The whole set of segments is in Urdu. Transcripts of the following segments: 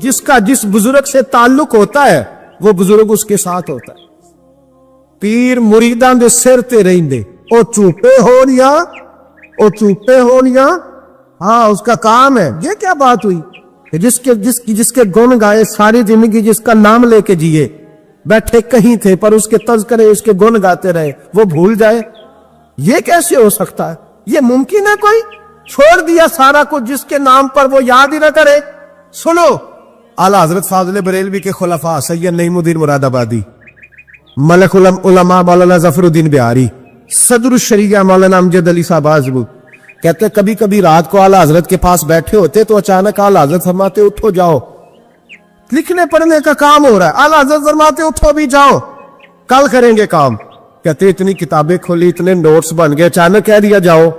جس کا جس بزرگ سے تعلق ہوتا ہے وہ بزرگ اس کے ساتھ ہوتا ہے. پیر مریداں دے سر تے رہندے او چوپے ہونیاں او چوپے ہونیاں. ہاں اس کا کام ہے. یہ کیا بات ہوئی کہ جس کے گن گائے ساری زندگی, جس کا نام لے کے جیے, بیٹھے کہیں تھے پر اس کے تذکرے اس کے گن گاتے رہے, وہ بھول جائے؟ یہ کیسے ہو سکتا ہے؟ یہ ممکن ہے کوئی؟ چھوڑ دیا سارا کچھ جس کے نام پر وہ یاد ہی نہ کرے. سنو اعلیٰ حضرت فاضل بریلوی کے خلفاء سید نعیم الدین مراد آبادی, ملک علماء مولانا ظفر الدین بہاری, صدر الشریعہ مولانا امجد علی صاحب آزمو کہتے ہیں کبھی کبھی رات کو اعلیٰ حضرت کے پاس بیٹھے ہوتے تو اچانک اعلیٰ حضرت فرماتے اٹھو جاؤ, لکھنے پڑھنے کا کام ہو رہا ہے. اعلیٰ حضرت فرماتے اٹھو بھی جاؤ, کل کریں گے کام. کہتے اتنی کتابیں کھولی, اتنے نوٹس بن گئے, اچانک کہہ دیا جاؤ.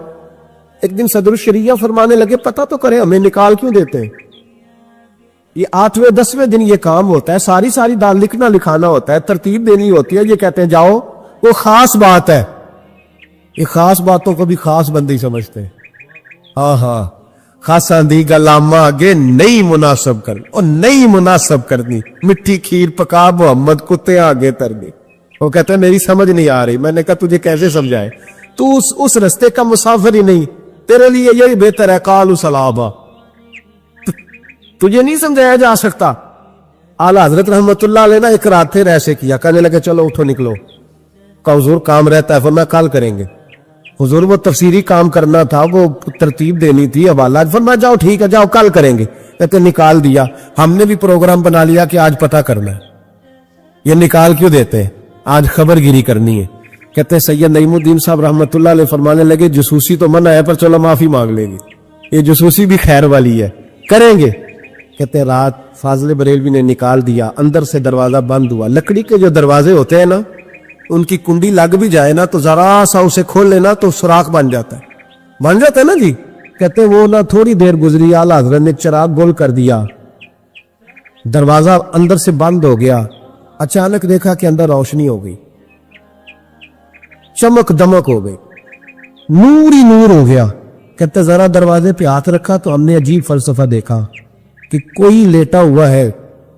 ایک دن صدر الشریعہ فرمانے لگے پتہ تو کریں ہمیں نکال کیوں دیتے ہیں؟ یہ 8ویں 10ویں دن یہ کام ہوتا ہے, ساری دال لکھنا لکھانا ہوتا ہے, ترتیب دینی ہوتی ہے. یہ کہتے ہیں جاؤ, وہ خاص بات ہے. یہ خاص باتوں کو بھی خاص بندی سمجھتے ہیں. ہاں خاصاں دی گلاما آگے نہیں مناسب کرنی, اور نہیں مناسب کرنی. مٹھی کھیر پکا محمد کتے آگے ترنی. وہ کہتے ہیں میری سمجھ نہیں آ رہی. میں نے کہا تجھے کیسے سمجھائے, تو اس رستے کا مسافر ہی نہیں, تیرے لیے یہی بہتر ہے قالوا سلاما. تجھے نہیں سمجھایا جا سکتا. اعلیٰ حضرت رحمت اللہ علیہ نے ایک رات پھر ایسے کیا, کہنے لگے چلو اٹھو نکلو. کہ حضور کام رہتا ہے, فرمایا کل کریں گے. حضور وہ تفسیری کام کرنا تھا, وہ ترتیب دینی تھی, حوالہ, فرمایا جاؤ ٹھیک ہے جاؤ کل کریں گے. کہتے نکال دیا. ہم نے بھی پروگرام بنا لیا کہ آج پتہ کرنا ہے. یہ نکال کیوں دیتے ہیں؟ آج خبر گیری کرنی ہے. کہتے سید نعیم الدین صاحب رحمت اللہ علیہ فرمانے لگے جسوسی تو منع ہے پر چلو معافی مانگ لیں گے, یہ جسوسی بھی خیر والی ہے, کریں گے. کہتے رات فاضل بریلوی نے نکال دیا, اندر سے دروازہ بند ہوا. لکڑی کے جو دروازے ہوتے ہیں نا, ان کی کنڈی لگ بھی جائے نا تو ذرا سا اسے کھول لینا تو سوراخ بن جاتا ہے نا جی. کہتے وہ نہ تھوڑی دیر گزری, اعلیٰ حضرت نے چراغ گول کر دیا, دروازہ اندر سے بند ہو گیا. اچانک دیکھا کہ اندر روشنی ہو گئی, چمک دمک ہو گئی, نور ہی نور ہو گیا. کہتے ذرا دروازے پہ ہاتھ رکھا تو ہم نے عجیب فلسفہ دیکھا کہ کوئی لیٹا ہوا ہے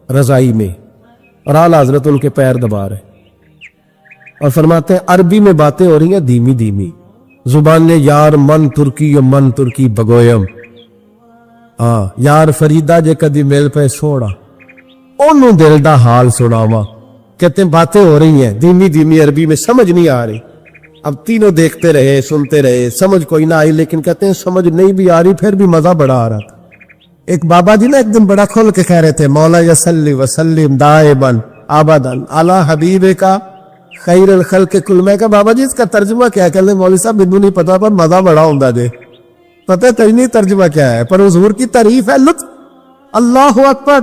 رضائی میں اور اعلیٰ حضرت ان کے پیر دبا رہے, اور فرماتے ہیں عربی میں باتیں ہو رہی ہیں دھیمی دھیمی, زبان نے یار من ترکی بگویم, ہاں یار فریدہ جے کدی مل پہ سوڑا انہوں دل دا حال سناوا. کہتے ہیں باتیں ہو رہی ہیں دھیمی دھیمی عربی میں, سمجھ نہیں آ رہی. اب تینوں دیکھتے رہے سنتے رہے, سمجھ کوئی نہ آئی, لیکن کہتے ہیں سمجھ نہیں بھی آ رہی پھر بھی مزہ بڑا آ رہا تھا. ایک بابا جی نا ایک دن بڑا کھول کے کہہ رہے تھے مولا یصلی وسلم دائما ابدا علی حبیب کا خیر الخلق کل. میں کہا بابا جی اس کا ترجمہ کیا ہے؟ کہتے مولوی صاحب مجھے نہیں پتا پر مزہ بڑا ہوندا دے. پتہ ہے نہیں ترجمہ کیا ہے, پر حضور کی تعریف ہے, لطف. اللہ اکبر.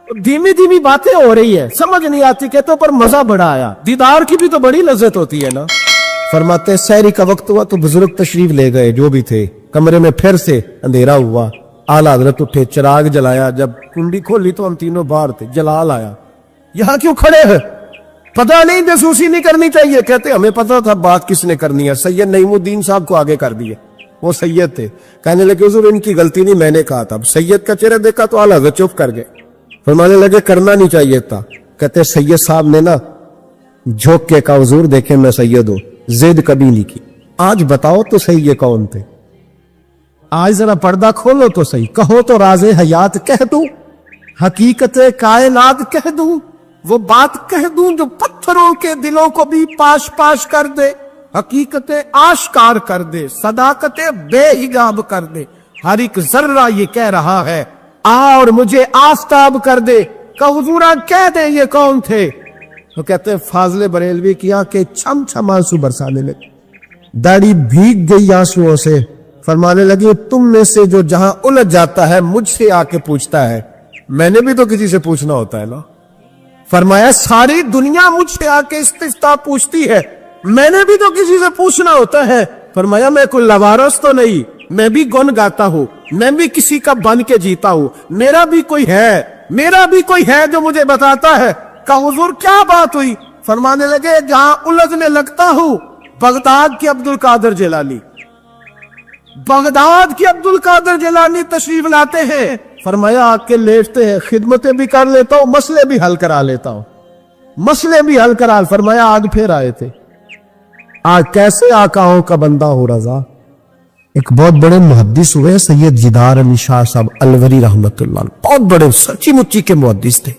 دھیمی دھیمی باتیں ہو رہی ہے, سمجھ نہیں آتی, کہتے پر مزہ بڑا آیا. دیدار کی بھی تو بڑی لذت ہوتی ہے نا. فرماتے سحری کا وقت ہوا تو بزرگ تشریف لے گئے جو بھی تھے, کمرے میں پھر سے اندھیرا ہوا. اعلیٰ حضرت اٹھے, چراغ جلایا, جب کنڈی کھولی تو ہم تینوں باہر تھے. جلال آیا, یہاں کیوں کھڑے ہیں؟ پتہ نہیں جاسوسی نہیں کرنی چاہیے. کہتے ہمیں پتہ تھا بات کس نے کرنی ہے, سید نعیم الدین صاحب کو آگے کر دیا. وہ سید تھے. کہنے لگے حضور ان کی غلطی نہیں, میں نے کہا تھا. سید کا چہرہ دیکھا تو اعلیٰ حضرت چپ کر گئے. فرمانے لگے کرنا نہیں چاہیے تھا. کہتے سید صاحب نے نا جھوک کے کہا حضور دیکھیں میں سید ہوں, زد کبھی نہیں کی. آج بتاؤ تو صحیح یہ کون تھے؟ آج ذرا پردہ کھولو تو صحیح, کہو تو راز حیات کہہ دوں, حقیقت کائنات کہہ دوں, وہ بات کہہ دوں جو پتھروں کے دلوں کو بھی پاش پاش کر دے, حقیقت آشکار کر دے, صداقت بے حجاب کر دے. ہر ایک ذرہ یہ کہہ رہا ہے آ اور مجھے آفتاب کر دے. کہ حضورہ کہہ دیں یہ کون تھے؟ تو کہتے ہیں فاضل بریلوی کی آنکھیں چھم چھم آنسو برسانے لگے, داڑھی بھیگ گئی آنسوؤں سے. فرمانے لگے تم میں سے جو جہاں الجھ جاتا ہے مجھ سے آ کے پوچھتا ہے, میں نے بھی تو کسی سے پوچھنا ہوتا ہے نا. فرمایا ساری دنیا مجھ سے آ کے استفتاء پوچھتی ہے, میں نے بھی تو کسی سے پوچھنا ہوتا ہے. فرمایا میں کوئی لوارث تو نہیں, میں بھی گن گاتا ہوں, میں بھی کسی کا بن کے جیتا ہوں, میرا بھی کوئی ہے جو مجھے بتاتا ہے. کہ حضور کیا بات ہوئی؟ فرمانے لگے جہاں الجھنے لگتا ہوں بغداد کے عبد القادر جیلانی تشریف لاتے ہیں. فرمایا آ کے لیٹتے ہیں، خدمتیں بھی کر لیتا ہوں، مسئلے بھی حل کرا لیتا ہوں، مسئلے بھی حل کرا. فرمایا آج پھر آئے تھے. آج کیسے آقاؤں کا بندہ ہو رضا. ایک بہت بڑے محدث ہوئے سید جدار علی شاہ صاحب الوری رحمت اللہ علیہ، بہت بڑے سچی مچی کے محدث تھے.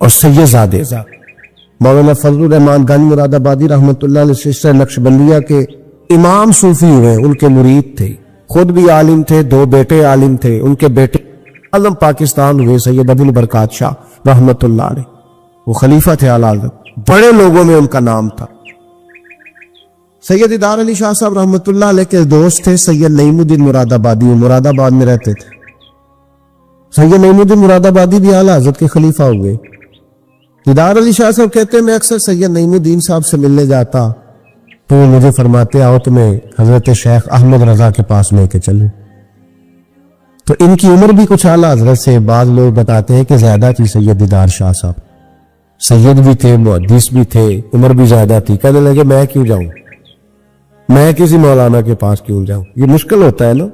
اور سید زادے مولانا فضل الرحمان گنج مراد آبادی رحمت اللہ علیہ سلسلہ نقشبندیہ کے امام صوفی ہوئے، ان کے مرید تھے، خود بھی عالم تھے، 2 بیٹے عالم تھے. ان کے بیٹے عالم پاکستان ہوئے سید ابو البرکات شاہ رحمت اللہ علیہ، وہ خلیفہ تھے اعلیٰ حضرت، بڑے لوگوں میں ان کا نام تھا. سید دیدار علی شاہ صاحب رحمت اللہ علیہ کے دوست تھے سید نعیم الدین مراد آبادی، وہ مراد آباد میں رہتے تھے. سید نعیم الدین مراد آبادی بھی اعلیٰ حضرت کے خلیفہ ہوئے. دیدار علی شاہ صاحب کہتے ہیں میں اکثر سید نعیم الدین صاحب سے ملنے جاتا تو وہ مجھے فرماتے آؤ تمہیں حضرت شیخ احمد رضا کے پاس لے کے چلیں. تو ان کی عمر بھی کچھ اعلیٰ حضرت سے بعض لوگ بتاتے ہیں کہ زیادہ تھی سید دیدار شاہ صاحب. سید بھی تھے، محدث بھی تھے، عمر بھی زیادہ تھی. کہنے لگے میں کیوں جاؤں، میں کسی مولانا کے پاس کیوں جاؤں، یہ مشکل ہوتا ہے نا،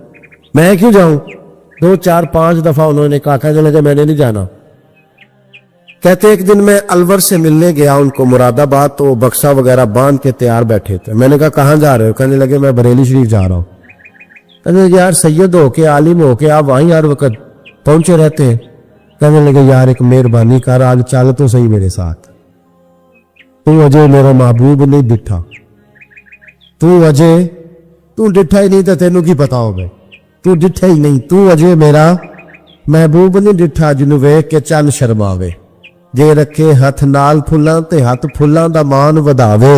میں کیوں جاؤں. 2 4 5 دفعہ انہوں نے کہا، کہنے لگے میں نے نہیں جانا. کہتے ایک دن میں الور سے ملنے گیا ان کو مراد آباد، تو بکسا وغیرہ باندھ کے تیار بیٹھے تھے. میں نے کہا کہاں جا رہے ہو؟ کہنے لگے میں بریلی شریف جا رہا ہوں. کہنے لگے یار سید ہو کے عالم ہو کے آپ وہیں ہر وقت پہنچے رہتے ہیں. کہنے لگے یار ایک مہربانی کر، آج چل تو صحیح میرے ساتھ. تو اجے میرا محبوب نہیں ڈٹھا، تو اجے تو ڈٹھا ہی نہیں تو تینوں کی پتا ہو گئے، تو ڈٹھا ہی نہیں، تو اجے میرا محبوب نہیں ڈٹھا جنوں ویکھ کے چن شرماوے. جے رکھے ہاتھ نال پھلاں تے ہاتھ پھلاں دا مان وداوے،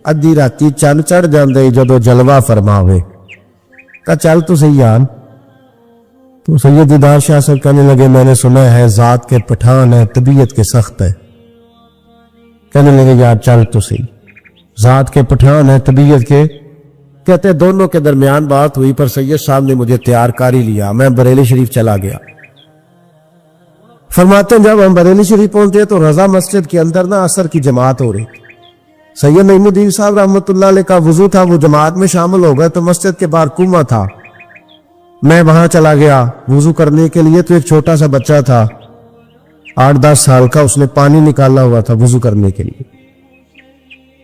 ادھی راتی چن چڑھ جاندے جدو جلوہ فرماوے. کہا چل تو صحیح یار. تو سید دیدار شاہ صاحب کہنے لگے میں نے سنا ہے ذات کے پٹھان ہے، طبیعت کے سخت ہے. کہنے لگے یار چل تو صحیح، ذات کے پٹھان ہے طبیعت کے. کہتے دونوں کے درمیان بات ہوئی، پر سید صاحب نے مجھے تیار کر ہی لیا. میں بریلی شریف چلا گیا. فرماتے ہیں جب ہم بریلی شریف پہنچے تو رضا مسجد کے اندر نا عصر کی جماعت ہو رہی. سید نعیم الدین صاحب رحمت اللہ علیہ کا وضو تھا، وہ جماعت میں شامل ہو گئے. تو مسجد کے باہر کنواں تھا، میں وہاں چلا گیا وضو کرنے کے لیے. تو ایک چھوٹا سا بچہ تھا 8-10 سال کا، اس نے پانی نکالا ہوا تھا وضو کرنے کے لیے.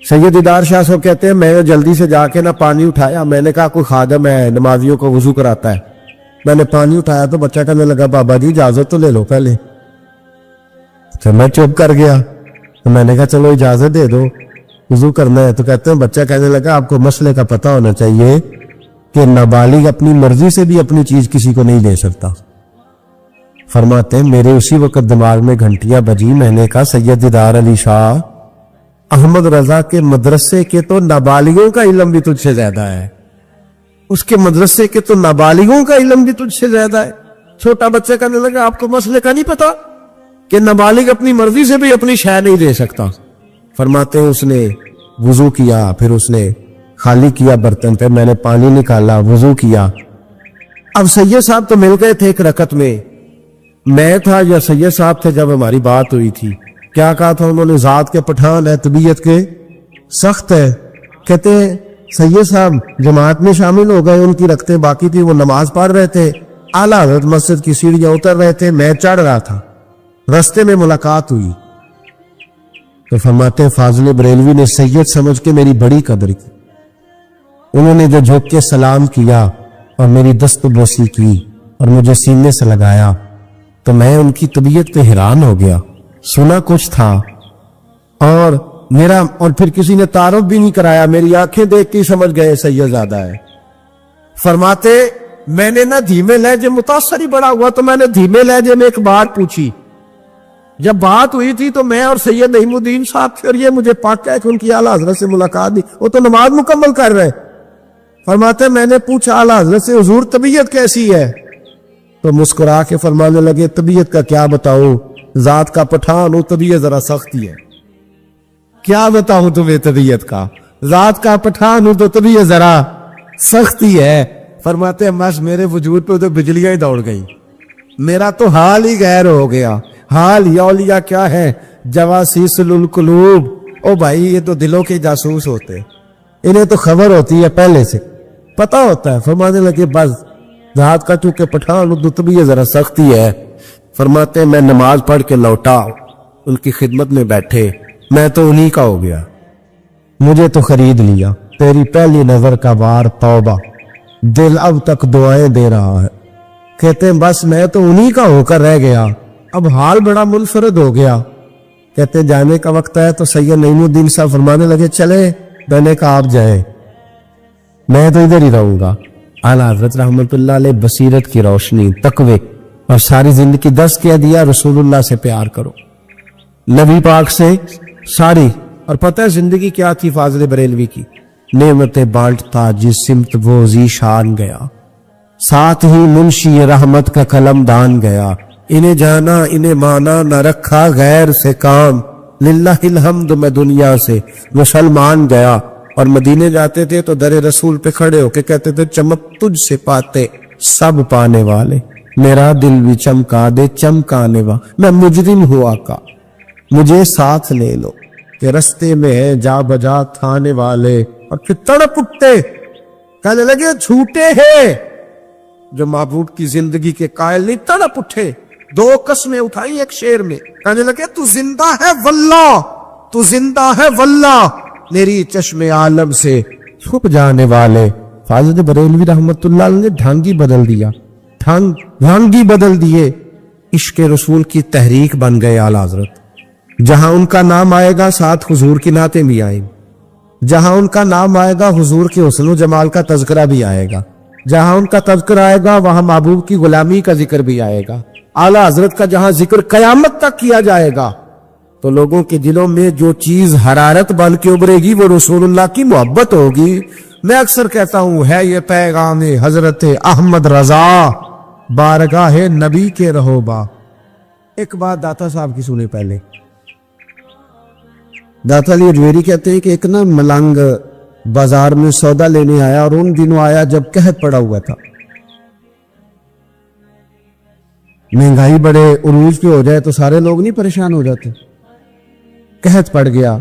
سید دیدار شاہ صاحب کہتے ہیں میں جلدی سے جا کے نا پانی اٹھایا. میں نے کہا کوئی خادم ہے نمازیوں کو وضو کراتا ہے. میں نے پانی اٹھایا تو بچہ کہنے لگا بابا جی اجازت تو لے لو پہلے. تو میں چپ کر گیا. تو میں نے کہا چلو اجازت دے دو وضو کرنا ہے. تو کہتے ہیں بچہ کہنے لگا آپ کو مسئلے کا پتہ ہونا چاہیے کہ نابالغ اپنی مرضی سے بھی اپنی چیز کسی کو نہیں لے سکتا. فرماتے ہیں میرے اسی وقت دماغ میں گھنٹیاں بجی. میں نے کہا سید دیدار علی شاہ احمد رضا کے مدرسے کے تو نابالغوں کا علم بھی تجھ سے زیادہ ہے، اس کے مدرسے کے تو نابالغوں کا علم بھی تجھ سے زیادہ ہے. چھوٹا بچہ کہنے لگا آپ کو مسئلے کا نہیں پتا کہ نابالغ اپنی مرضی سے بھی اپنی شے نہیں دے سکتا. فرماتے ہیں اس نے وضو کیا، پھر اس نے خالی کیا برتن پہ، میں نے پانی نکالا وضو کیا. اب سید صاحب تو مل گئے تھے ایک رکعت میں. میں تھا یا سید صاحب تھے جب ہماری بات ہوئی تھی. کیا کہا تھا انہوں نے؟ ذات کے پٹھان ہے طبیعت کے سخت ہے. کہتے ہیں سید صاحب جماعت میں شامل ہو گئے، ان کی رکعتیں باقی تھی، وہ نماز پڑھ رہے تھے. اعلیٰ حضرت مسجد کی سیڑھیاں اتر رہے تھے، میں چڑھ رہا تھا. رستے میں ملاقات ہوئی. تو فرماتے ہیں فاضل بریلوی نے سید سمجھ کے میری بڑی قدر کی. انہوں نے جو جھک کے سلام کیا اور میری دست بوسی کی اور مجھے سینے سے لگایا تو میں ان کی طبیعت پہ حیران ہو گیا. سنا کچھ تھا اور پھر کسی نے تعارف بھی نہیں کرایا، میری آنکھیں دیکھ کے سمجھ گئے سید زیادہ ہے. فرماتے میں نے نا دھیمے لہجے، متاثر ہی بڑا ہوا تو میں نے دھیمے لہجے میں ایک بات پوچھی. جب بات ہوئی تھی تو میں اور سید نعیم الدین صاحب تھے اور یہ مجھے پاکا ہے کہ ان کی اعلیٰ حضرت سے ملاقات دی. وہ تو نماز مکمل کر رہے. فرماتے میں نے پوچھا اعلیٰ حضرت سے حضور طبیعت کیسی ہے؟ تو مسکرا کے فرمانے لگے طبیعت کا کیا بتاؤں، ذات کا پٹھان ہوں، طبیعت ذرا سختی ہے. کیا بتاؤں تمہیں طبیعت کا، ذات کا پٹھان ہوں تو طبیعت ذرا سختی ہے. فرماتے ہیں بس میرے وجود پہ تو بجلیاں ہی دوڑ گئی، میرا تو حال ہی غیر ہو گیا. حال یا اولیاء کیا ہے؟ جواسیس القلوب. او بھائی یہ تو دلوں کے جاسوس ہوتے، انہیں تو خبر ہوتی ہے، پہلے سے پتہ ہوتا ہے. فرمانے لگے بس رات کا چونکہ پٹھان تو طبیعت ذرا سختی ہے. فرماتے میں نماز پڑھ کے لوٹا, ان کی خدمت میں بیٹھے, میں تو انہی کا ہو گیا, مجھے تو خرید لیا. تیری پہلی نظر کا وار توبہ, دل اب تک دعائیں دے رہا ہے. کہتے ہیں بس میں تو انہی کا ہو کر رہ گیا, اب حال بڑا منفرد ہو گیا. کہتے ہیں جانے کا وقت ہے تو سید نعیم الدین صاحب فرمانے لگے چلے. میں نے کہا آپ جائیں, میں تو ادھر ہی رہوں گا. اعلیٰ حضرت رحمت اللہ علیہ بصیرت کی روشنی, تقوی اور ساری زندگی دس کہہ دیا رسول اللہ سے پیار کرو, نبی پاک سے ساری. اور پتہ ہے زندگی کیا تھی فاضل بریلوی کی؟ نعمتیں بانٹتا جس سمت وہ ذی شان گیا, ساتھ ہی منشی رحمت کا قلم دان گیا. انہیں جانا انہیں مانا نہ رکھا غیر سے کام, للہ الحمد میں دنیا سے مسلمان گیا. اور مدینے جاتے تھے تو در رسول پہ کھڑے ہو کے کہتے تھے چمک تجھ سے پاتے سب پانے والے, میرا دل بھی چمکا دے چمکانے وا. میں مجرم ہوں آقا مجھے ساتھ لے لو, کہ رستے میں ہے جا بجا تھانے والے. اور پھر تڑپ اٹھتے, کہنے لگے جھوٹے ہیں جو محبوب کی زندگی کے قائل نہیں. تڑپ اٹھے, دو قسمیں اٹھائی ایک شعر میں, کہنے لگے تو زندہ ہے واللہ, تو زندہ ہے واللہ, میری چشم عالم سے چھپ جانے والے. فاضل بریلوی رحمت اللہ علیہ نے ڈھانگی بدل دیا, ڈھانگی بدل دیے, عشق رسول کی تحریک بن گئے اعلیٰ حضرت. جہاں ان کا نام آئے گا ساتھ حضور کی نعتیں بھی آئیں, جہاں ان کا نام آئے گا حضور کے حسن و جمال کا تذکرہ بھی آئے گا, جہاں ان کا تذکرہ آئے گا وہاں محبوب کی غلامی کا ذکر بھی آئے گا. اعلیٰ حضرت کا جہاں ذکر قیامت تک کیا جائے گا تو لوگوں کے دلوں میں جو چیز حرارت بن کے ابھرے گی وہ رسول اللہ کی محبت ہوگی. میں اکثر کہتا ہوں ہے یہ پیغام حضرت احمد رضا, بارگاہ نبی کے رہو با. ایک بات داتا صاحب کی سنیں پہلے. داتا علی اجمیری کہتے ہیں کہ ایک نا ملنگ بازار میں سودا لینے آیا, اور ان دنوں آیا جب قحط پڑا ہوا تھا, مہنگائی بڑے عروج پہ ہو جائے تو سارے لوگ نہیں پریشان ہو جاتے. قحط پڑ گیا.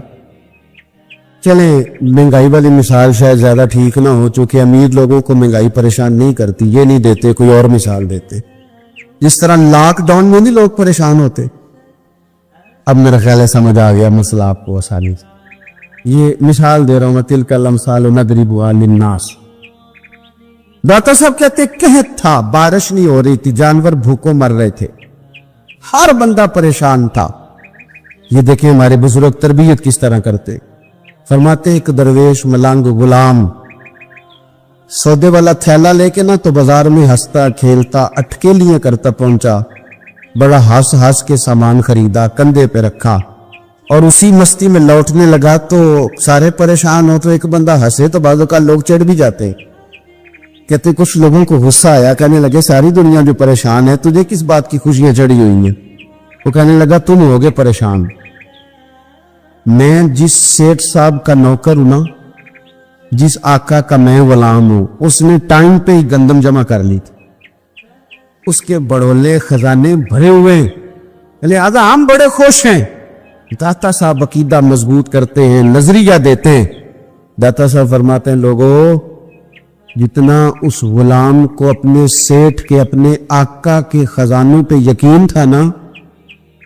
چلیں مہنگائی والی مثال شاید زیادہ ٹھیک نہ ہو, چونکہ امیر لوگوں کو مہنگائی پریشان نہیں کرتی, یہ نہیں دیتے, کوئی اور مثال دیتے. جس طرح لاک ڈاؤن میں نہیں لوگ پریشان ہوتے. اب میرا خیال ہے سمجھ آ گیا مسئلہ آپ کو آسانی سے. یہ مثال دے رہا ہوں میں, تلک الامثال نضربها للناس. داتا صاحب کہتے قحط تھا, بارش نہیں ہو رہی تھی, جانور بھوکوں مر رہے تھے, ہر بندہ پریشان تھا. یہ دیکھیں ہمارے بزرگ تربیت کس طرح کرتے. فرماتے ایک درویش ملنگ غلام سودے والا تھیلا لے کے نا تو بازار میں ہنستا کھیلتا اٹکے لیے کرتا پہنچا, بڑا ہنس ہنس کے سامان خریدا, کندھے پہ رکھا, اور اسی مستی میں لوٹنے لگا تو سارے پریشان ہو تو ایک بندہ ہنسے تو بعض اوقات لوگ چڑھ بھی جاتے. کہتے کچھ لوگوں کو غصہ آیا, کہنے لگے ساری دنیا جو پریشان ہے تجھے کس بات کی خوشیاں چڑھی ہوئی ہیں؟ وہ کہنے لگا تم ہوگے پریشان, میں جس سیٹ صاحب کا نوکر ہوں نا, جس آقا کا میں غلام ہوں, اس نے ٹائم پہ ہی گندم جمع کر لی تھی, اس کے بڑولے خزانے بھرے ہوئے, لہذا ہم بڑے خوش ہیں. داتا صاحب عقیدہ مضبوط کرتے ہیں, نظریہ دیتے ہیں. داتا صاحب فرماتے ہیں لوگوں جتنا اس غلام کو اپنے سیٹ کے اپنے آقا کے خزانوں پہ یقین تھا نا,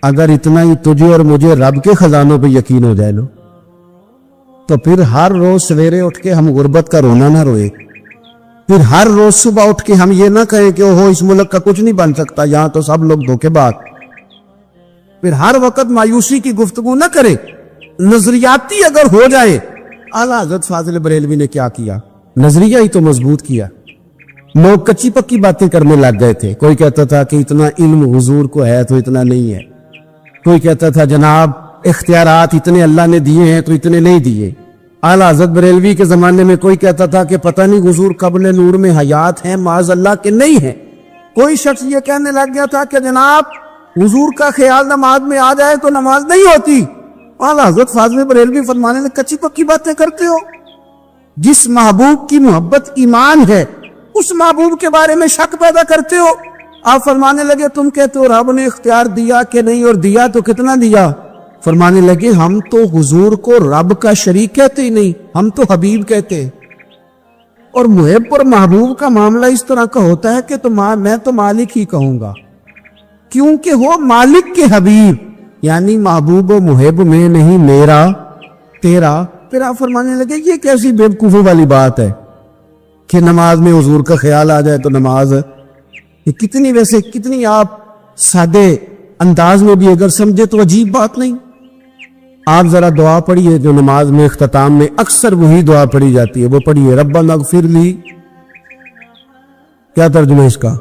اگر اتنا ہی تجھے اور مجھے رب کے خزانوں پہ یقین ہو جائے لو تو پھر ہر روز سویرے اٹھ کے ہم غربت کا رونا نہ روئے, پھر ہر روز صبح اٹھ کے ہم یہ نہ کہیں کہ اوہو اس ملک کا کچھ نہیں بن سکتا, یہاں تو سب لوگ دھوکے باز, پھر ہر وقت مایوسی کی گفتگو نہ کرے, نظریاتی اگر ہو جائے. اعلیٰ حضرت فاضل بریلوی نے کیا کیا, نظریہ ہی تو مضبوط کیا. لوگ کچی پکی باتیں کرنے لگ گئے تھے, کوئی کہتا تھا کہ اتنا علم حضور کو ہے تو اتنا نہیں ہے, کوئی کہتا تھا جناب اختیارات اتنے اللہ نے دیے ہیں تو اتنے نہیں دیے. اعلیٰ حضرت بریلوی کے زمانے میں کوئی کہتا تھا کہ پتہ نہیں حضور قبل نور میں حیات ہیں معاذ اللہ کے نہیں ہیں. کوئی شخص یہ کہنے لگ گیا تھا کہ جناب حضور کا خیال نماز میں آ جائے تو نماز نہیں ہوتی. اعلیٰ حضرت فاضل بریلوی فرمانے لگے کچی پکی باتیں کرتے ہو, جس محبوب کی محبت ایمان ہے اس محبوب کے بارے میں شک پیدا کرتے ہو. آپ فرمانے لگے تم کہتے ہو رب نے اختیار دیا کہ نہیں, اور دیا تو کتنا دیا؟ فرمانے لگے ہم تو حضور کو رب کا شریک کہتے ہی نہیں, ہم تو حبیب کہتے ہیں. اور محب اور محبوب کا معاملہ اس طرح کا ہوتا ہے کہ میں تو مالک ہی کہوں گا، کیونکہ وہ مالک کے حبیب، یعنی محبوب و محب میں نہیں میرا تیرا۔ پھر آپ فرمانے لگے یہ کیسی بے وقوفی والی بات ہے کہ نماز میں حضور کا خیال آ جائے تو نماز، یہ کتنی آپ سادے انداز میں بھی اگر سمجھے تو عجیب بات نہیں۔ آپ ذرا دعا پڑھیے جو نماز میں اختتام میں اکثر وہی دعا پڑھی جاتی ہے، وہ پڑھیے ربنا اغفر لی۔ کیا ترجمہ اس کا؟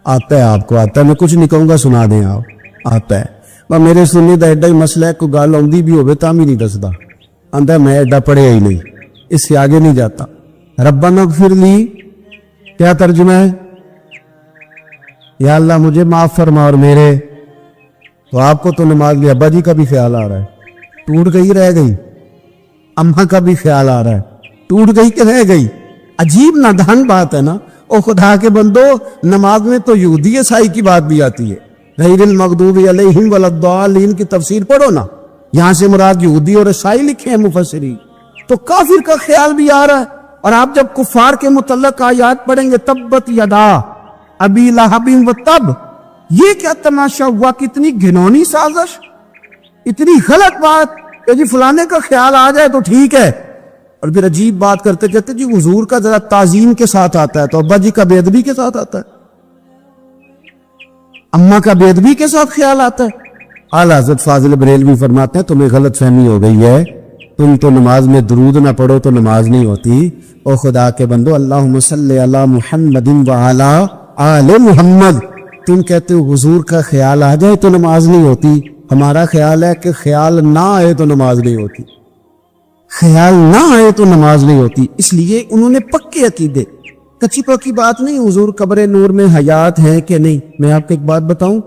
آتا ہے آپ کو؟ آتا ہے، میں کچھ نہیں کہوں گا، سنا دیں آپ، آتا ہے۔ میرے سنی دا ایڈا ہی مسئلہ ہے، کوئی گال آندی بھی ہوئے تاں بھی نہیں دسدا، آندا ہے میں ایڈا پڑھے ہی نہیں، اس سے آگے نہیں جاتا۔ ربنا اغفر لی کیا ترجمہ ہے؟ یا اللہ مجھے معاف فرما اور میرے، تو آپ کو تو نماز میں ابا جی کا بھی خیال آ رہا ہے، ٹوٹ گئی رہ گئی، اماں کا بھی خیال آ رہا ہے، ٹوٹ گئی کہ رہ گئی؟ عجیب نادان بات ہے نا۔ او خدا کے بندو، نماز میں تو یہودی عیسائی کی بات بھی آتی ہے، غیر المغضوب علیہم ولا الضالین کی تفسیر پڑھو نا، یہاں سے مراد یہودی اور عیسائی لکھے ہیں مفسرین، تو کافر کا خیال بھی آ رہا ہے۔ اور آپ جب کفار کے متعلق آیات پڑھیں گے تبت یدا ابی لہب و تب، یہ کیا تماشا ہوا، کتنی گھنونی سازش، اتنی غلط بات کہ جی فلانے کا خیال آ جائے تو ٹھیک ہے، اور پھر عجیب بات کرتے کہتے جی حضور کا ذرا تعظیم کے ساتھ آتا ہے تو ابا جی کا بے ادبی کے ساتھ آتا ہے، اماں کا بے ادبی کے ساتھ خیال آتا ہے۔ اعلیٰ حضرت فاضل بریلوی فرماتے ہیں تمہیں غلط فہمی ہو گئی ہے، تم تو نماز میں درود نہ پڑھو تو نماز نہیں ہوتی۔ او خدا کے بندو، اللہم صلی علی محمد وعلی آل محمد، تم کہتے ہو حضور کا خیال آ جائے تو نماز نہیں ہوتی، ہمارا خیال ہے کہ خیال نہ آئے تو نماز نہیں ہوتی، خیال نہ آئے تو نماز نہیں ہوتی۔ اس لیے انہوں نے پکے عقیدے، کچی پکی بات نہیں، حضور قبر نور میں حیات ہے کہ نہیں۔ میں آپ کو ایک بات بتاؤں،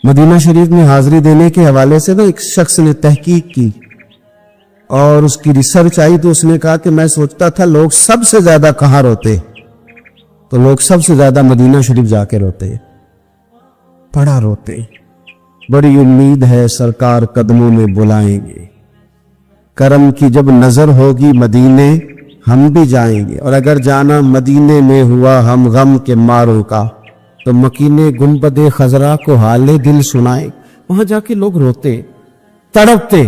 مدینہ شریف میں حاضری دینے کے حوالے سے ایک شخص نے تحقیق کی اور اس کی ریسرچ آئی تو اس نے کہا کہ میں سوچتا تھا لوگ سب سے زیادہ کہاں روتے، تو لوگ سب سے زیادہ مدینہ شریف جا کے روتے، بڑا روتے۔ بڑی امید ہے سرکار قدموں میں بلائیں گے، کرم کی جب نظر ہوگی مدینے ہم بھی جائیں گے، اور اگر جانا مدینے میں ہوا ہم غم کے ماروں کا تو مکینے گنبد خضرا کو حال دل سنائے۔ وہاں جا کے لوگ روتے، تڑپتے۔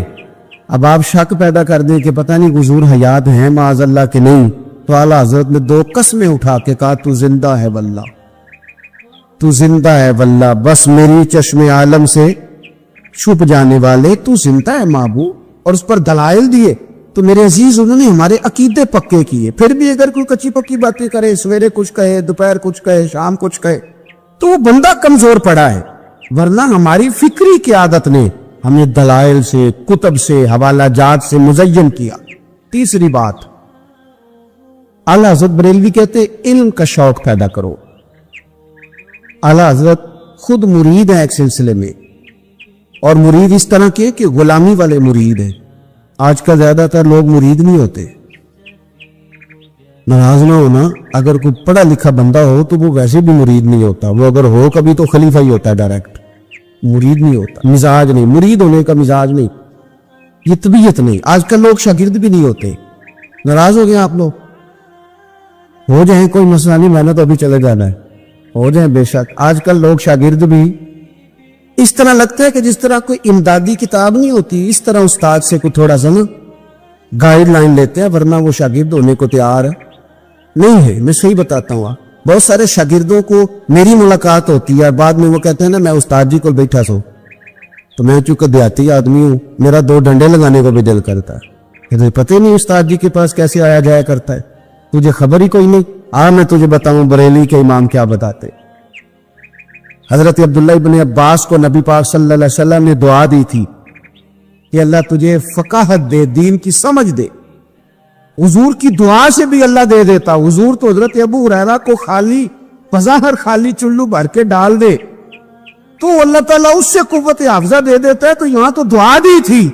اب آپ شک پیدا کر دیں کہ پتہ نہیں حضور حیات ہیں معاذ اللہ کہ نہیں، تو اعلیٰ حضرت نے 2 قسمیں اٹھا کے کہا تو زندہ ہے واللہ، تو زندہ ہے واللہ، بس میری چشم عالم سے چھپ جانے والے تو زندہ ہے محبوب، اور اس پر دلائل دیے۔ تو میرے عزیز انہوں نے ہمارے عقیدے پکے کیے، پھر بھی اگر کوئی کچی پکی باتیں کرے، سویرے کچھ کہے، دوپہر کچھ کہے، شام کچھ کہے، تو وہ بندہ کمزور پڑا ہے، ورنہ ہماری فکری قیادت نے ہمیں دلائل سے، کتب سے، حوالہ جات سے مزین کیا۔ تیسری بات، اعلیٰ حضرت بریلوی کہتے علم کا شوق پیدا کرو۔ اعلیٰ حضرت خود مرید ہیں ایک سلسلے میں، اور مرید اس طرح کے کہ غلامی والے مرید ہیں۔ آج کا زیادہ تر لوگ مرید نہیں ہوتے، ناراض نہ ہونا، اگر کوئی پڑھا لکھا بندہ ہو تو وہ ویسے بھی مرید نہیں ہوتا، وہ اگر ہو کبھی تو خلیفہ ہی ہوتا ہے ڈائریکٹ، مرید نہیں ہوتا، مزاج نہیں، مرید ہونے کا مزاج نہیں، یہ طبیعت نہیں۔ آج کل لوگ شاگرد بھی نہیں ہوتے، ناراض ہو گئے آپ لوگ، ہو جائیں کوئی مسئلہ نہیں، میں نے تو ابھی چلے جانا ہے، ہو جائیں بے شک۔ آج کل لوگ شاگرد بھی اس طرح لگتا ہے کہ جس طرح کوئی امدادی کتاب نہیں ہوتی، اس طرح استاد سے کوئی تھوڑا سا گائیڈ لائن لیتے ہیں، ورنہ وہ شاگرد ہونے کو تیار نہیں ہے۔ میں صحیح بتاتا ہوں، بہت سارے شاگردوں کو میری ملاقات ہوتی ہے، بعد میں وہ کہتے ہیں نا میں استاد جی کو بیٹھا سو، تو میں چونکہ دیہاتی آدمی ہوں، میرا 2 ڈنڈے لگانے کو بھی دل کرتا ہے کہ تجھے پتہ نہیں استاد جی کے پاس کیسے آیا جایا کرتا ہے، تجھے خبر ہی کوئی نہیں۔ میں تجھے بتاؤں بریلی کے امام کیا بتاتے۔ حضرت عبداللہ ابن عباس کو نبی پاک صلی اللہ علیہ وسلم نے دعا دی تھی کہ اللہ تجھے فقاہت دے، دین کی سمجھ دے۔ حضور کی دعا سے بھی اللہ دے دیتا۔ حضور تو حضرت ابو ہریرہ کو خالی بظاہر خالی چلو بھر کے ڈال دے تو اللہ تعالیٰ اس سے قوت حافظہ دے دیتا ہے، تو یہاں تو دعا دی تھی،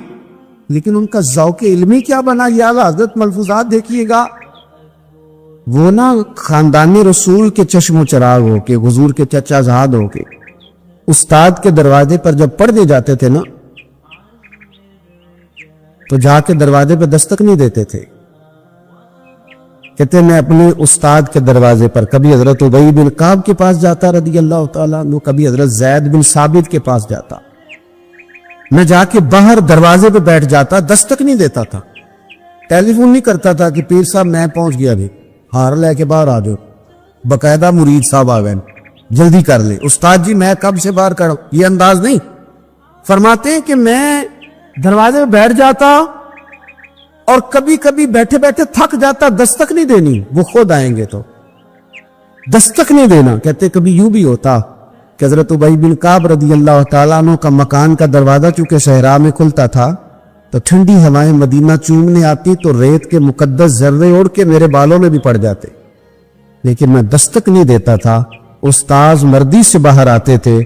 لیکن ان کا ذوق علمی کیا بنا۔ یہ اعلیٰ حضرت ملفوظات دیکھیے گا، وہ نا خاندان رسول کے چشم و چراغ ہو کے، حضور کے چچا زاد ہو کے، استاد کے دروازے پر جب پڑھنے جاتے تھے نا تو جا کے دروازے پہ دستک نہیں دیتے تھے، کہتے میں اپنے استاد کے دروازے پر کبھی حضرت ابی بن کعب کے پاس جاتا رضی اللہ تعالیٰ عنہ، کبھی حضرت زید بن ثابت کے پاس جاتا، میں جا کے باہر دروازے پہ بیٹھ جاتا، دستک نہیں دیتا تھا، ٹیلی فون نہیں کرتا تھا کہ پیر صاحب میں پہنچ گیا بھی، ہار لے کے باہر آ جاؤ، باقاعدہ مرید صاحب آ گئے جلدی کر لے، استاد جی میں کب سے باہر کھڑا ہوں، یہ انداز نہیں۔ فرماتے ہیں کہ میں دروازے پہ بیٹھ جاتا اور کبھی کبھی بیٹھے بیٹھے تھک جاتا، دستک نہیں دینی، وہ خود آئیں گے تو دستک نہیں دینا۔ کہتے کبھی یوں بھی ہوتا کہ حضرت ابی بن کعب رضی اللہ تعالیٰ عنہ کا مکان کا دروازہ چونکہ صحرا میں کھلتا تھا تو ٹھنڈی ہوائیں مدینہ چومنے آتی تو ریت کے مقدس ذرے اڑ کے میرے بالوں میں بھی پڑ جاتے، لیکن میں دستک نہیں دیتا تھا۔ استاذ مردی سے باہر آتے تھے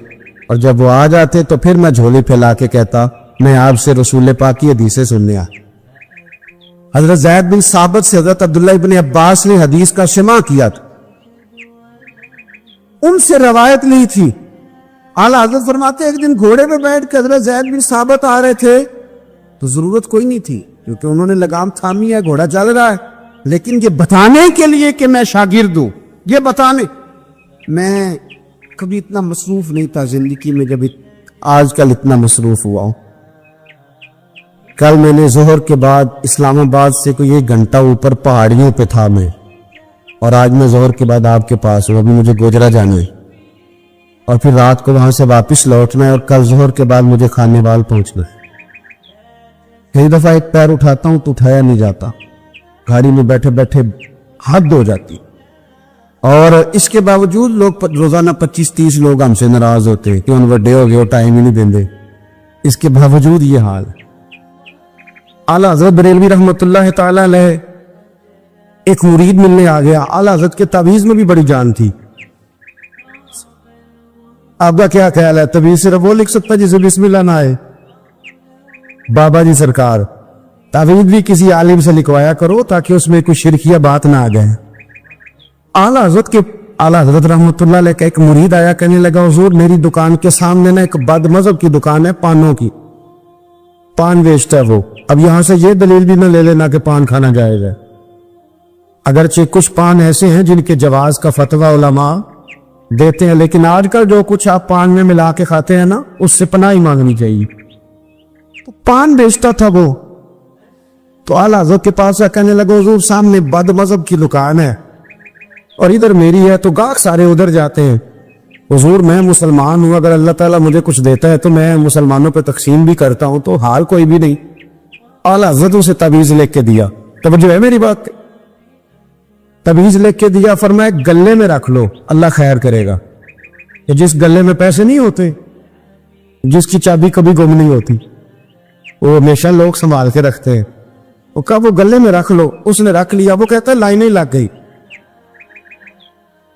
اور جب وہ آ جاتے تو پھر میں جھولی پھیلا کے کہتا میں آپ سے رسول پاک کی حدیثیں سننے آیا۔ حضرت زید بن ثابت سے حضرت عبداللہ ابن عباس نے حدیث کا سماع کیا تھا، ان سے روایت لی تھی۔ اعلیٰ حضرت فرماتے ایک دن گھوڑے پہ بیٹھ کے حضرت زید بن ثابت آ رہے تھے تو ضرورت کوئی نہیں تھی کیونکہ انہوں نے لگام تھامی ہے، گھوڑا چل رہا ہے، لیکن یہ بتانے کے لیے کہ میں شاگرد ہوں، یہ بتانے۔ میں کبھی اتنا مصروف نہیں تھا زندگی میں جب آج کل اتنا مصروف ہوا ہوں۔ کل میں نے ظہر کے بعد اسلام آباد سے کوئی 1 گھنٹہ اوپر پہاڑیوں پہ تھا میں، اور آج میں ظہر کے بعد آپ کے پاس ہوں، ابھی مجھے گوجرا جانا ہے اور پھر رات کو وہاں سے واپس لوٹنا ہے اور کل ظہر کے بعد مجھے خانے وال پہنچنا ہے۔ کئی دفعہ ایک پیر اٹھاتا ہوں تو اٹھایا نہیں جاتا، گاڑی میں بیٹھے بیٹھے حد ہو جاتی، اور اس کے باوجود لوگ روزانہ 25-30 لوگ ہم سے ناراض ہوتے ہیں کہ ان وڈے ہو گئے وہ ٹائم ہی نہیں دیندے، اس کے باوجود یہ حال ہے۔ اعلیٰ حضرت بریلوی رحمۃ اللہ تعالی علیہ ایک مرید ملنے آ گیا، اعلیٰ حضرت کے تعویذ میں بھی بڑی جان تھی۔ آپ کا کیا خیال ہے تعویذ صرف وہ لکھ سکتا جسے بسم اللہ نہ آئے؟ بابا جی سرکار تعویذ بھی کسی عالم سے لکھوایا کرو تاکہ اس میں کوئی شرکیہ بات نہ آ جائے۔ اعلیٰ حضرت رحمۃ اللہ علیہ کا ایک مرید آیا، کہنے لگا حضور میری دکان کے سامنے نا ایک بد مذہب کی دکان ہے، پانوں کی، پان بیچتا ہے وہ، اب یہاں سے یہ دلیل بھی نہ لے لینا کہ پان کھانا جائز ہے، اگرچہ کچھ پان ایسے ہیں جن کے جواز کا فتویٰ علماء دیتے ہیں، لیکن آج کل جو کچھ آپ پان میں ملا کے کھاتے ہیں نا اس سے پناہ ہی مانگنی چاہیے۔ تو پان بیچتا تھا وہ، تو اعلیٰ حضرت کے پاس کہنے لگا حضور سامنے بد مذہب کی دکان ہے اور ادھر میری ہے، تو گاہک سارے ادھر جاتے ہیں، حضور میں مسلمان ہوں، اگر اللہ تعالیٰ مجھے کچھ دیتا ہے تو میں مسلمانوں پہ تقسیم بھی کرتا ہوں، تو حال کوئی بھی نہیں۔ اعلیٰ حضرت اسے تعویذ لکھ کے دیا، توجہ ہے میری بات، تعویذ لکھ کے دیا، فرمایا گلے میں رکھ لو اللہ خیر کرے گا، کہ جس گلے میں پیسے نہیں ہوتے، جس کی چابی کبھی گم نہیں ہوتی، وہ ہمیشہ لوگ سنبھال کے رکھتے ہیں، وہ کہا وہ گلے میں رکھ لو، اس نے رکھ لیا، وہ کہتا ہے لائنیں لگ گئی،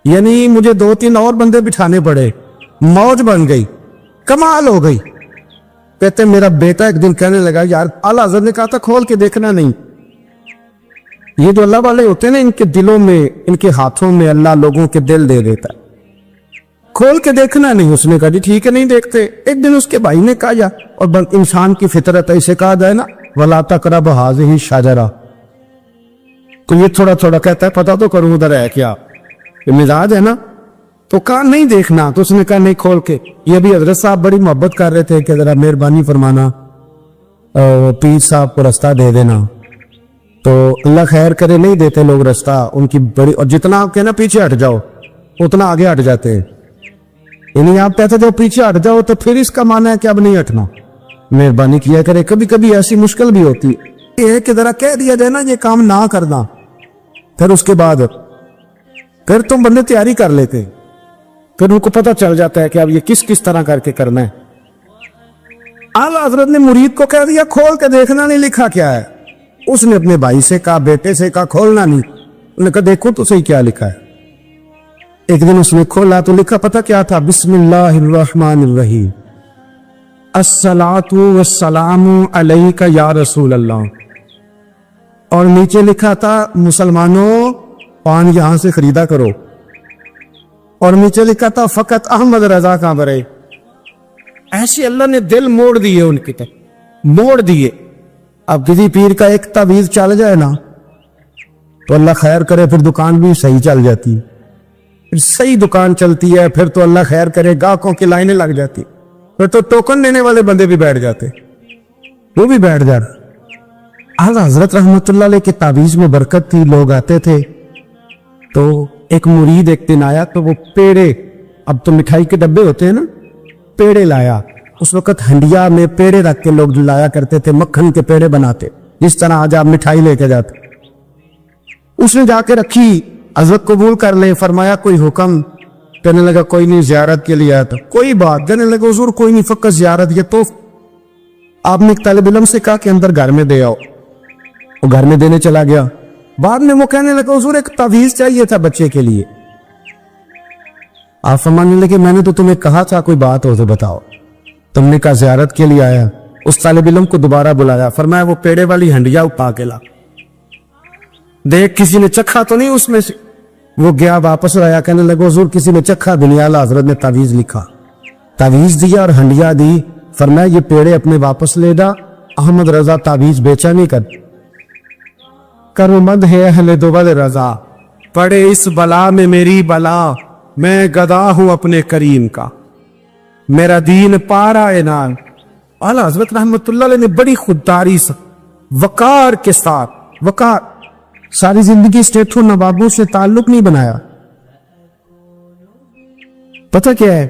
یعنی مجھے 2-3 اور بندے بٹھانے پڑے، موج بن گئی، کمال ہو گئی۔ کہتے میرا بیٹا ایک دن کہنے لگا یار اعلیٰ حضرت نے کہا تھا کھول کے دیکھنا نہیں، یہ جو اللہ والے ہوتے ہیں نا ان کے دلوں میں، ان کے ہاتھوں میں اللہ لوگوں کے دل دے دیتا ہے، کھول کے دیکھنا نہیں۔ اس نے کہا جی ٹھیک ہے نہیں دیکھتے۔ ایک دن اس کے بھائی نے کہا یا، اور انسان کی فطرت ایسے کہا جائے نا وَلَا تَقْرَبْ هَٰذِهِ الشَّجَرَةَ، تو یہ تھوڑا تھوڑا کہتا ہے پتہ تو کروں ادھر ہے کیا، یہ مزاج ہے نا، تو کہا نہیں دیکھنا، تو اس نے کہا نہیں کھول کے۔ یہ بھی حضرت صاحب بڑی محبت کر رہے تھے کہ ذرا مہربانی فرمانا پیر صاحب کو رستہ دے دینا، تو اللہ خیر کرے نہیں دیتے لوگ رستہ، ان کی بڑی، اور جتنا آپ کہنا پیچھے ہٹ جاؤ اتنا آگے ہٹ جاتے ہیں، یعنی آپ کہتے جو پیچھے ہٹ جاؤ تو پھر اس کا معنی ہے کہ اب نہیں ہٹنا، مہربانی کیا کرے۔ کبھی کبھی ایسی مشکل بھی ہوتی ہے، یہ ہے کہ ذرا کہہ دیا جائے نا یہ کام نہ کرنا، پھر اس کے بعد پھر تم بندے تیاری کر لیتے، پھر ان کو پتہ چل جاتا ہے کہ اب یہ کس طرح کر کے کرنا ہے۔ اعلیٰ حضرت نے مرید کو کہہ دیا کھول کے دیکھنا نہیں لکھا کیا ہے، اس نے اپنے بھائی سے کہا، بیٹے سے کہا کھولنا نہیں، انہوں نے کہا دیکھو تو صحیح کیا لکھا ہے۔ ایک دن اس نے کھولا تو لکھا پتہ کیا تھا، بسم اللہ الرحمن الرحیم، الصلاۃ والسلام علیک یا رسول اللہ، اور نیچے لکھا تھا مسلمانوں پان یہاں سے خریدا کرو، اور نیچے لکھا تھا فقط احمد رضا کا برے۔ ایسے اللہ نے دل موڑ دیے ان کی طرف، موڑ دیے۔ اب کسی پیر کا ایک تعویذ چل جائے نا تو اللہ خیر کرے پھر دکان بھی صحیح چل جاتی, پھر صحیح دکان چلتی ہے, پھر تو اللہ خیر کرے گاہکوں کی لائنیں لگ جاتی, پھر تو ٹوکن دینے والے بندے بھی بیٹھ جاتے, وہ بھی بیٹھ جاتے. اعلیٰ حضرت رحمت اللہ علیہ کی تعویذ میں برکت تھی. لوگ آتے تھے تو ایک مرید ایک دن آیا تو وہ پیڑے, اب تو مٹھائی کے ڈبے ہوتے ہیں نا, پیڑے لایا. اس وقت ہنڈیا میں پیڑے رکھ کے لوگ لایا کرتے تھے, مکھن کے پیڑے بناتے جس طرح آج آپ مٹھائی لے کے جاتے. اس نے جا کے رکھی, حضرت قبول کر لے. فرمایا کوئی حکم؟ کہنے لگا کوئی نہیں, زیارت کے لیے آیا تھا. کوئی بات؟ کہنے لگا حضور کوئی نہیں, فقط زیارت. یہ تو آپ نے ایک طالب علم سے کہا کہ اندر گھر میں دے آؤ, وہ گھر میں دینے چلا گیا. بعد میں وہ کہنے لگا حضور ایک تعویذ چاہیے تھا بچے کے لیے. آپ فرمانے لگے میں نے تو تمہیں کہا تھا کوئی بات ہو تو بتاؤ. تم نے کہا زیارت کے لیے آیا. اس طالب علم کو دوبارہ بلایا, فرمایا وہ پیڑے والی ہنڈیا اٹھا کے لا, دیکھ کسی نے چکھا تو نہیں اس میں سے. وہ گیا واپس آیا, کہنے لگا حضور کسی نے چکھا بھی نہیں. اعلیٰ حضرت نے تعویذ لکھا, تعویذ دیا اور ہنڈیا دی. فرمایا یہ پیڑے اپنے واپس لے جا, احمد رضا تعویذ بیچا نہیں کرمند ہے اہل دول رضا, پڑے اس بلا میں میری بلا, میں گدا ہوں اپنے کریم کا, میرا دین پارا انان. اعلیٰ حضرت رحمت اللہ علیہ نے بڑی خودداری سے وقار کے ساتھ, وقار, ساری زندگی اسٹیٹوں نوابوں سے تعلق نہیں بنایا. پتہ کیا ہے,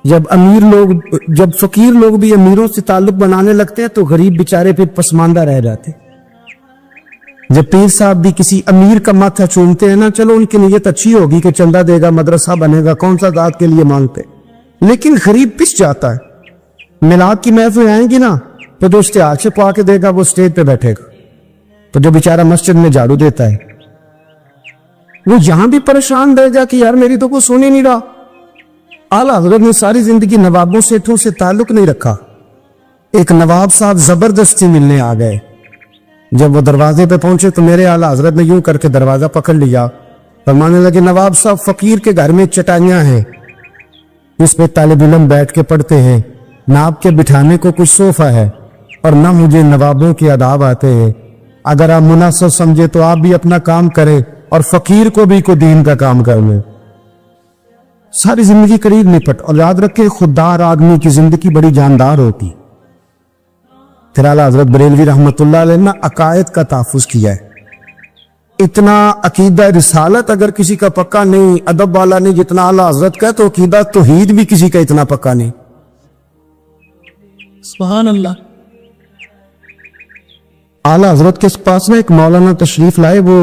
جب فقیر لوگ بھی امیروں سے تعلق بنانے لگتے ہیں تو غریب بیچارے پھر پسماندہ رہ جاتے. جب پیر صاحب بھی کسی امیر کا ماتھا چومتے ہیں نا, چلو ان کی نیت اچھی ہوگی کہ چندہ دے گا, مدرسہ بنے گا, کون سا ذات کے لیے مانگتے, لیکن غریب پس جاتا ہے. میلاد کی محفل آئیں گی نا تو جو اشتہار چھپوا کے دے گا وہ اسٹیج پہ بیٹھے گا, تو جو بیچارہ مسجد میں جھاڑو دیتا ہے وہ یہاں بھی پریشان رہ جا کہ یار میری تو کوئی سن ہی نہیں رہا. اعلیٰ حضرت نے ساری زندگی نوابوں سیٹھوں سے تعلق نہیں رکھا. ایک نواب صاحب زبردستی ملنے آ گئے. جب وہ دروازے پہ پہنچے تو میرے اعلیٰ حضرت نے یوں کر کے دروازہ پکڑ لیا. فرمانے لگے نواب صاحب فقیر کے گھر میں چٹائیاں ہیں, اس پہ طالب علم بیٹھ کے پڑھتے ہیں, نہ آپ کے بٹھانے کو کچھ صوفہ ہے اور نہ مجھے نوابوں کے آداب آتے ہیں. اگر آپ مناسب سمجھے تو آپ بھی اپنا کام کریں اور فقیر کو بھی کوئی دین کا کام کر لیں. ساری زندگی قریب نپٹ, اور یاد رکھے خوددار آدمی کی زندگی بڑی جاندار ہوتی. پھر اعلیٰ حضرت بریلوی رحمت اللہ علیہ نے عقائد کا تحفظ کیا ہے. اتنا عقیدہ رسالت اگر کسی کا پکا نہیں, ادب والا نہیں جتنا اعلیٰ حضرت کا, تو عقیدہ توحید بھی کسی کا اتنا پکا نہیں. سبحان اللہ. اعلیٰ حضرت کے پاس میں ایک مولانا تشریف لائے, وہ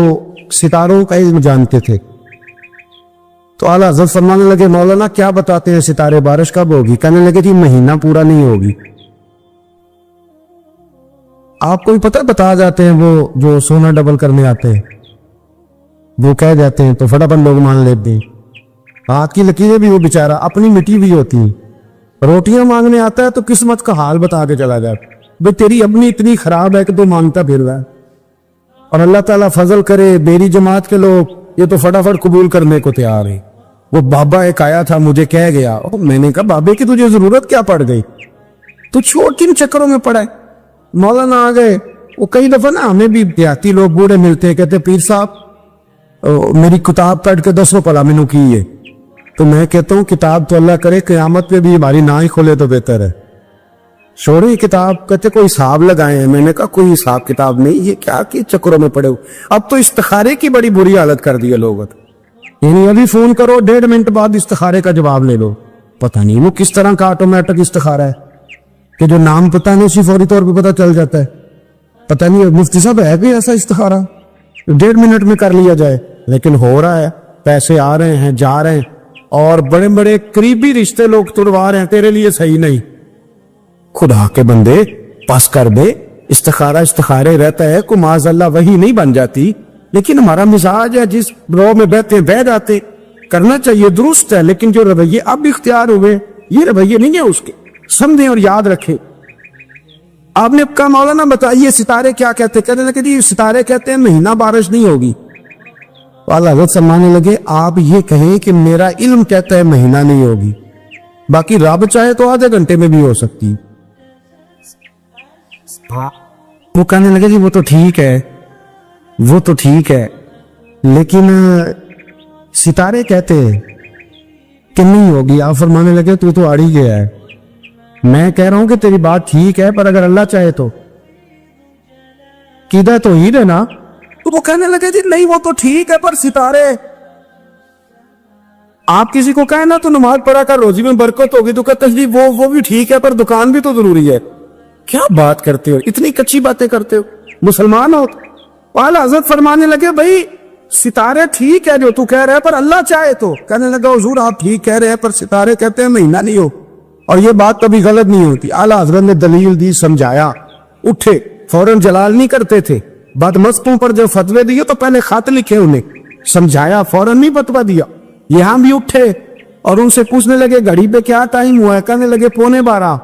ستاروں کا علم جانتے تھے. تو اعلیٰ حضرت فرمانے لگے مولانا کیا بتاتے ہیں ستارے, بارش کب ہوگی؟ کہنے لگے جی مہینہ پورا نہیں ہوگی. آپ کو بھی پتہ بتا جاتے ہیں, وہ جو سونا ڈبل کرنے آتے ہیں وہ کہہ جاتے ہیں تو فٹافٹ لوگ مان لیتے ہیں. ہاتھ کی لکیریں بھی وہ بیچارہ اپنی مٹی بھی ہوتی ہیں. روٹیاں مانگنے آتا ہے تو قسمت کا حال بتا کے چلا جاتا, بھئی تیری اپنی اتنی خراب ہے کہ تو مانگتا پھر رہا ہے. اور اللہ تعالیٰ فضل کرے میری جماعت کے لوگ یہ تو فٹافٹ قبول کرنے کو تیار ہیں. وہ بابا ایک آیا تھا مجھے کہہ گیا, میں نے کہا بابے کی تجھے ضرورت کیا پڑ گئی, تو چھوڑ کن چکروں میں پڑا ہے. مولانا آ گئے. وہ کئی دفعہ نا ہمیں بھی دیہاتی لوگ بوڑھے ملتے ہیں, کہتے پیر صاحب میری کتاب پڑھ کے دسو پلا مینو کی ہے. تو میں کہتا ہوں کتاب تو اللہ کرے قیامت پہ بھی ہماری نہ ہی کھولے تو بہتر ہے. چھوڑے کتاب, کہتے کوئی حساب لگائے ہیں. میں نے کہا کوئی حساب کتاب نہیں, یہ کیا کہ چکروں میں پڑے ہو. اب تو استخارے کی بڑی بری حالت کر دی ہے لوگوں, یعنی ابھی فون کرو 1.5 منٹ بعد استخارے کا جواب لے لو. پتہ نہیں وہ کس طرح کا آٹومیٹک استخارہ ہے کہ جو نام پتہ نہیں اسی فوری طور پہ پتہ چل جاتا ہے. پتہ نہیں مفتی صاحب ہے کوئی ایسا استخارہ 1.5 منٹ میں کر لیا جائے, لیکن ہو رہا ہے. پیسے آ رہے ہیں, جا رہے ہیں, اور بڑے بڑے قریبی رشتے لوگ تڑوا رہے ہیں تیرے لیے صحیح نہیں. خدا کے بندے پاس کر دے. استخارے رہتا ہے, کو معاذ اللہ وہی نہیں بن جاتی, لیکن ہمارا مزاج ہے جس رو میں بیٹھتے ہیں بہ جاتے. کرنا چاہیے درست ہے, لیکن جو رویے اب اختیار ہوئے یہ رویے نہیں ہیں اس کے. سمجھیں اور یاد رکھیں. آپ نے کہا مولانا بتائیے ستارے کیا کہتے ہیں. کہنے لگے جی ستارے کہتے ہیں مہینہ بارش نہیں ہوگی. اعلیٰ حضرت فرمانے لگے آپ یہ کہیں کہ میرا علم کہتا ہے مہینہ نہیں ہوگی, باقی رب چاہے تو آدھے گھنٹے میں بھی ہو سکتی. وہ کہنے لگے جی وہ تو ٹھیک ہے, وہ تو ٹھیک ہے, لیکن ستارے کہتے ہیں کہ نہیں ہوگی. آپ فرمانے لگے تو اڑ ہی گیا ہے. میں کہہ رہا ہوں کہ تیری بات ٹھیک ہے، پر اگر اللہ چاہے تو قیدہ توحید ہے نا. تو وہ کہنے لگے جی نہیں وہ تو ٹھیک ہے پر ستارے. آپ کسی کو کہیں نا تو نماز پڑھا کر روزی میں برکت ہوگی تو کہتے جی وہ بھی ٹھیک ہے پر دکان بھی تو ضروری ہے. کیا بات کرتے ہو، اتنی کچی باتیں کرتے ہو، مسلمان ہو. اعلیٰ حضرت فرمانے لگے بھائی ستارے ٹھیک ہے جو تو کہہ رہے ہیں پر اللہ چاہے تو. کہنے لگا حضور آپ ٹھیک کہہ رہے ہیں پر ستارے کہتے ہیں مہینہ نہیں ہو، اور یہ بات کبھی غلط نہیں ہوتی. اعلیٰ حضرت نے دلیل دی، سمجھایا، اٹھے، فوراً جلال نہیں کرتے تھے. بدمستوں پر جب فتوے دیے تو پہلے خط لکھے، انہیں سمجھایا، فوراً نہیں فتویٰ دیا. یہاں بھی اٹھے اور ان سے پوچھنے لگے گھڑی پہ کیا ٹائم ہوا ہے؟ کہنے لگے 11:45.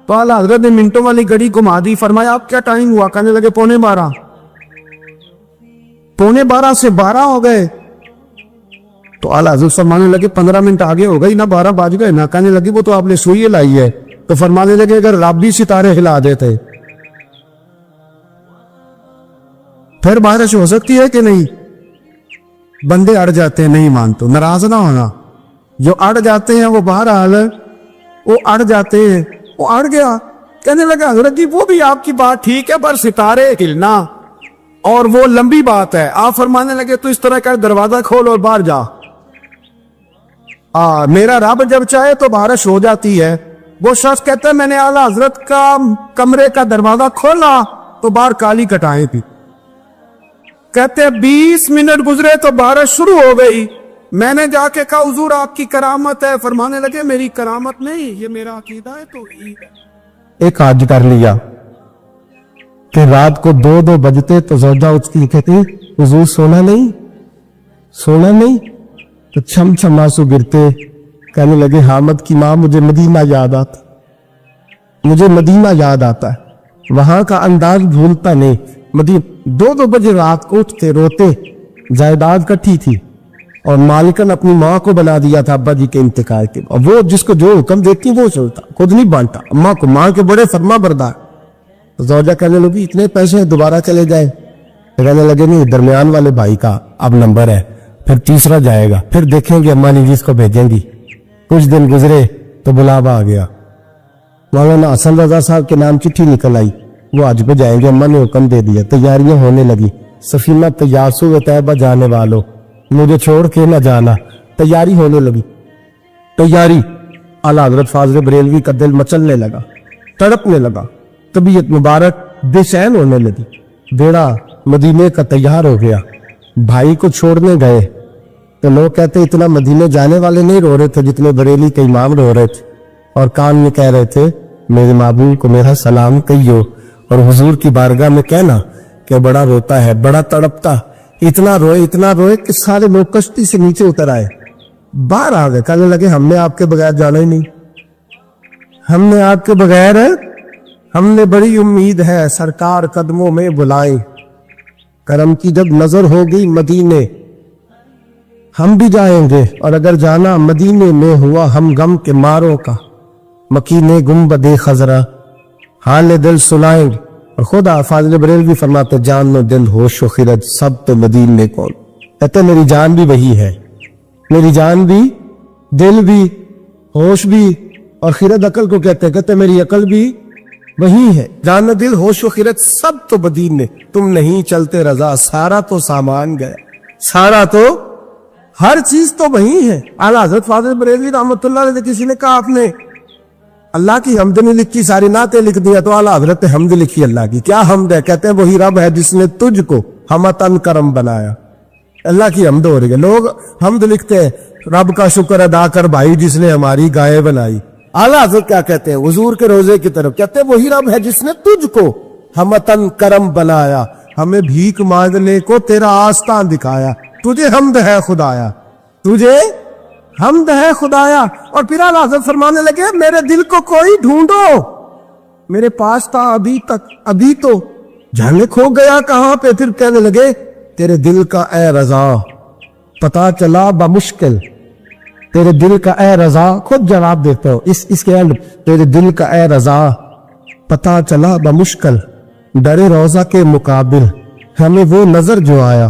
تو اعلیٰ حضرت نے منٹوں والی گھڑی گھما دی. فرمایا اب کیا ٹائم ہوا؟ کہنے لگے 11:45. 11:45 سے 12 ہو گئے. تو اعلیٰ حضرت فرمانے لگے 15 منٹ آگے ہو گئی نا، 12 بج گئے نا. کہنے لگے وہ تو آپ نے سوئی لائی ہے. تو فرمانے لگے اگر رب بھی ستارے ہلا دیتے پھر بارش ہو سکتی ہے کہ نہیں؟ بندے اڑ جاتے ہیں، نہیں مانتے، ناراض نہ ہونا. جو اڑ جاتے ہیں وہ بہرحال وہ اڑ جاتے ہیں. وہ اڑ گیا. کہنے لگا حضرت جی وہ بھی آپ کی بات ٹھیک ہے پر ستارے ہلنا اور وہ لمبی بات ہے. آپ فرمانے لگے تو اس طرح کا دروازہ کھول اور باہر جا. میرا رب جب چاہے تو بارش ہو جاتی ہے. وہ شخص کہتا ہے میں نے اعلیٰ حضرت کا کمرے کا دروازہ کھولا تو باہر کالی کٹائیں تھی. کہتے 20 منٹ گزرے تو بارش شروع ہو گئی. میں نے جا کے کہا حضور آپ کی کرامت ہے. فرمانے لگے میری کرامت نہیں، یہ میرا عقیدہ ہے. تو ایک حج کر لیا کہ رات کو 2 بجتے تو زوجہ اٹھتی کہتی حضور سونا نہیں. تو چھم چھم آنسو گرتے. کہنے لگے حامد کی ماں مجھے مدینہ یاد آتا ہے، وہاں کا انداز بھولتا نہیں. 2 بجے رات کو اٹھتے روتے. جائیداد کٹھی تھی اور مالکن اپنی ماں کو بنا دیا تھا ابا جی کے انتقال کے. اور وہ جس کو جو حکم دیتی وہ چلتا، خود نہیں بانٹا. اماں کو ماں کے بڑے فرما بردار. زوجہ کہنے لگی اتنے پیسے دوبارہ چلے جائیں. کہنے لگے نہیں، درمیان والے بھائی کا اب نمبر ہے، پھر تیسرا جائے گا، پھر دیکھیں گے اماں نے جس کو بھیجیں گی. کچھ دن گزرے تو بلاوا آ گیا. مولانا حسن رضا صاحب کے نام چٹھی نکل آئی، وہ حج پہ جائیں گے، اماں نے حکم دے دیا. تیاریاں ہونے لگی. سفینہ تیاسو طیبہ جانے والوں مجھے چھوڑ کے نہ جانا. تیاری ہونے لگی. اعلیٰ حضرت فاضل بریلوی کا دل مچلنے لگا، تڑپنے لگا، طبیعت مبارک بے چین ہونے لگی. بیڑا مدینے کا تیار ہو گیا. بھائی کو چھوڑنے گئے تو لوگ کہتے اتنا مدینے جانے والے نہیں رو رہے تھے جتنے بریلی کے امام رو رہے تھے، اور کان میں کہہ رہے تھے میرے محبوب کو میرا سلام کہیو، اور حضور کی بارگاہ میں کہنا کہ بڑا روتا ہے، بڑا تڑپتا، اتنا روئے کہ سارے لوگ کشتی سے نیچے اتر آئے، باہر آ گئے. کہنے لگے ہم نے آپ کے بغیر جانا ہی نہیں، ہم نے آپ کے بغیر، ہم نے بڑی امید ہے سرکار قدموں میں بلائیں. کرم کی جب نظر ہوگی مدینے ہم بھی جائیں گے، اور اگر جانا مدینے میں ہوا ہم غم کے ماروں کا، مکینے گنبد خضرا حال دل سنائیں گے. اور خدا فاضل بریلوی فرماتے جان و دل ہوش و خرد سب تو مدینے کون. کہتے میری جان بھی وہی ہے، میری جان بھی، دل بھی، ہوش بھی، اور خرد عقل کو کہتے میری عقل بھی وہی ہے. جان و دل ہوش و خرد سب تو مدینے. تم نہیں چلتے رضا سارا تو سامان گیا، سارا تو ہر چیز تو وہی ہے. اعلیٰ حضرت فاضل بریلوی رحمۃ اللہ علیہ کسی نے کہا آپ نے اللہ کی حمد نہیں لکھی، ساری نعتیں لکھ دیا. تو اعلیٰ حضرت نے حمد لکھی اللہ کی. کیا حمد ہے؟ کہتے ہیں وہی رب ہے جس نے تجھ کو ہمتن کرم بنایا. اللہ کی حمد ہو رہی ہے. لوگ حمد لکھتے ہیں رب کا شکر ادا کر بھائی جس نے ہماری گائے بنائی. اعلیٰ حضرت کیا کہتے ہیں حضور کے روزے کی طرف؟ کہتے ہیں وہی رب ہے جس نے تجھ کو ہمتن کرم بنایا، ہمیں بھیک مانگنے کو تیرا آستان دکھایا. تجھے حمد ہے خدایا، تجھے حمد ہے خدایا. اور پھر اعلیٰ حضرت فرمانے لگے میرے دل کو کوئی ڈھونڈو، میرے پاس تھا ابھی تک، ابھی تو جانے کھو گیا کہاں پہ. پھر کہنے لگے تیرے دل کا اے رضا پتا چلا بمشکل، تیرے دل کا اے رضا، خود جواب دیتا ہو اس کے اینڈ، تیرے دل کا اے رضا پتا چلا بمشکل، ڈرے روزہ کے مقابل ہمیں وہ نظر جو آیا،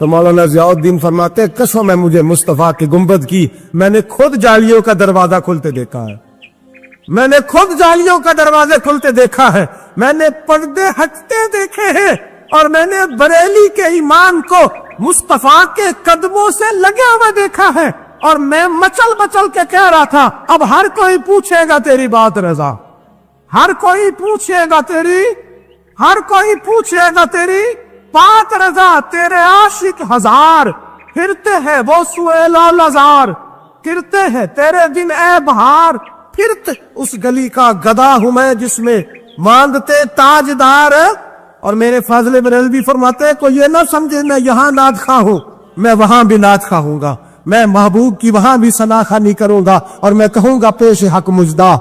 تو مولانا ضیاءالدین فرماتے ہیں قسم ہے مجھے مصطفیٰ کی گنبد کی، میں نے خود جالیوں کا دروازہ کھلتے دیکھا ہے، میں نے خود جالیوں کا دروازے کھلتے دیکھا ہے، میں نے پردے ہٹتے دیکھے ہیں، اور میں نے بریلی کے ایمان کو مصطفیٰ کے قدموں سے لگے ہوئے دیکھا ہے، اور میں مچل مچل کے کہہ رہا تھا اب ہر کوئی پوچھے گا تیری بات رضا، ہر کوئی پوچھے گا تیری، ہر کوئی پوچھے گا تیری بات رضا، تیرے عاشق ہزار پھرتے ہیں وہ سوئے لال ہزار، کرتے ہیں تیرے دن اے بہار، پھرتے اس گلی کا گدا ہوں میں جس میں ماندتے تاجدار، اور میرے فاضل بریلوی فرماتے ہیں کوئی یہ نہ سمجھے میں یہاں نعت خواہ ہوں، میں وہاں بھی نعت خواہ ہوں گا، میں محبوب کی وہاں بھی ثنا خوانی کروں گا، اور میں کہوں گا پیش حق مجدہ